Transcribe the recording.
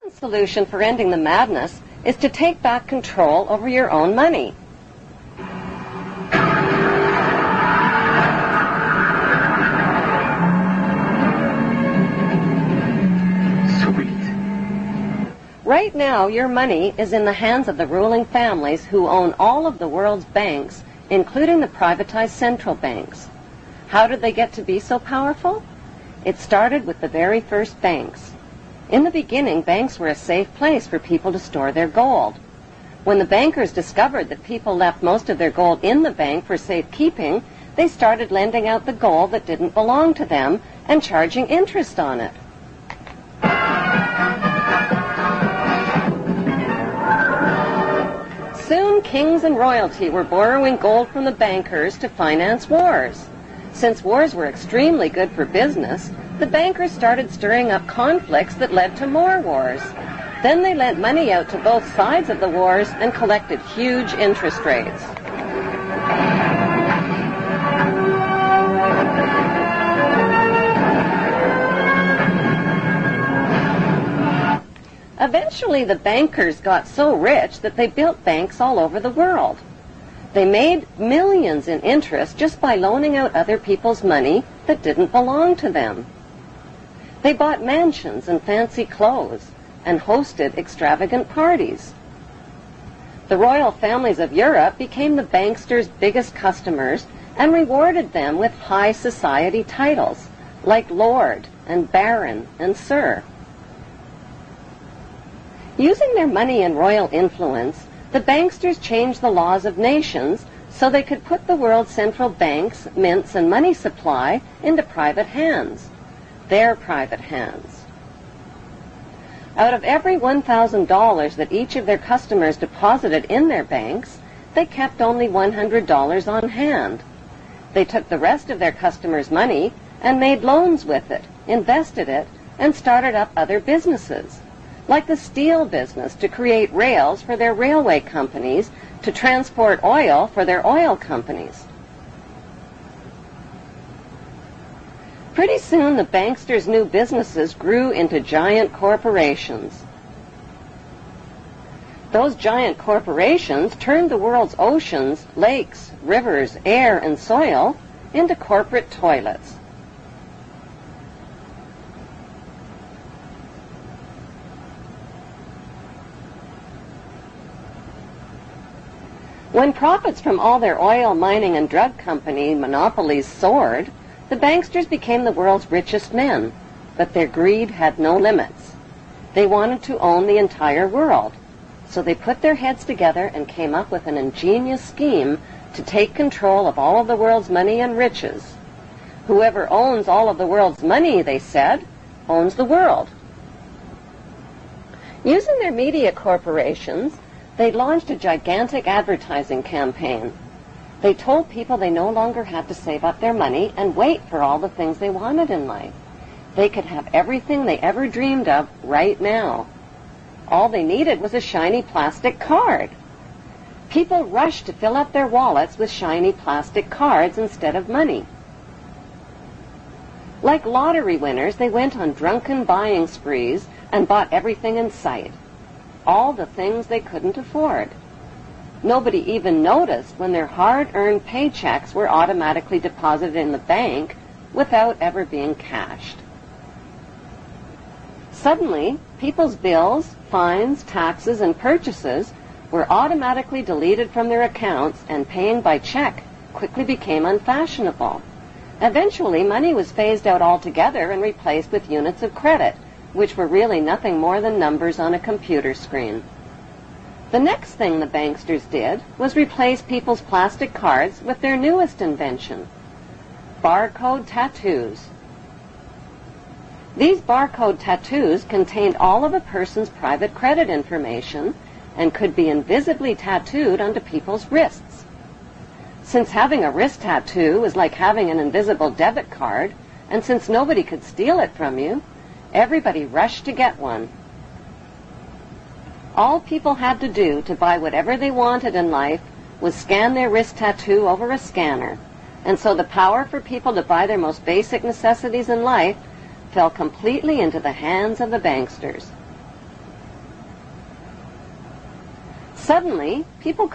The solution for ending the madness is to take back control over your own money. Right now, your money is in the hands of the ruling families who own all of the world's banks, including the privatized central banks. How did they get to be so powerful? It started with the very first banks. In the beginning, banks were a safe place for people to store their gold. When the bankers discovered that people left most of their gold in the bank for safekeeping, they started lending out the gold that didn't belong to them and charging interest on it. Soon, kings and royalty were borrowing gold from the bankers to finance wars. Since wars were extremely good for business, the bankers started stirring up conflicts that led to more wars. Then they lent money out to both sides of the wars and collected huge interest rates. Eventually, the bankers got so rich that they built banks all over the world. They made millions in interest just by loaning out other people's money that didn't belong to them. They bought mansions and fancy clothes and hosted extravagant parties. The royal families of Europe became the banksters' biggest customers and rewarded them with high society titles like Lord and Baron and Sir. Using their money and royal influence, the banksters changed the laws of nations so they could put the world's central banks, mints, and money supply into private hands, their private hands. Out of every $1,000 that each of their customers deposited in their banks, they kept only $100 on hand. They took the rest of their customers' money and made loans with it, invested it, and started up other businesses, like the steel business to create rails for their railway companies to transport oil for their oil companies. Pretty soon, the banksters' new businesses grew into giant corporations. Those giant corporations turned the world's oceans, lakes, rivers, air, and soil into corporate toilets. When profits from all their oil, mining, and drug company monopolies soared, the banksters became the world's richest men, but their greed had no limits. They wanted to own the entire world, so they put their heads together and came up with an ingenious scheme to take control of all of the world's money and riches. Whoever owns all of the world's money, they said, owns the world. Using their media corporations, they launched a gigantic advertising campaign. They told people they no longer had to save up their money and wait for all the things they wanted in life. They could have everything they ever dreamed of right now. All they needed was a shiny plastic card. People rushed to fill up their wallets with shiny plastic cards instead of money. Like lottery winners, they went on drunken buying sprees and bought everything in sight. All the things they couldn't afford. Nobody even noticed when their hard-earned paychecks were automatically deposited in the bank without ever being cashed. Suddenly, people's bills, fines, taxes, and purchases were automatically deleted from their accounts, and paying by check quickly became unfashionable. Eventually, money was phased out altogether and replaced with units of credit, which were really nothing more than numbers on a computer screen. The next thing the banksters did was replace people's plastic cards with their newest invention, barcode tattoos. These barcode tattoos contained all of a person's private credit information and could be invisibly tattooed onto people's wrists. Since having a wrist tattoo was like having an invisible debit card, and since nobody could steal it from you, everybody rushed to get one. All people had to do to buy whatever they wanted in life was scan their wrist tattoo over a scanner, and so the power for people to buy their most basic necessities in life fell completely into the hands of the banksters. Suddenly, people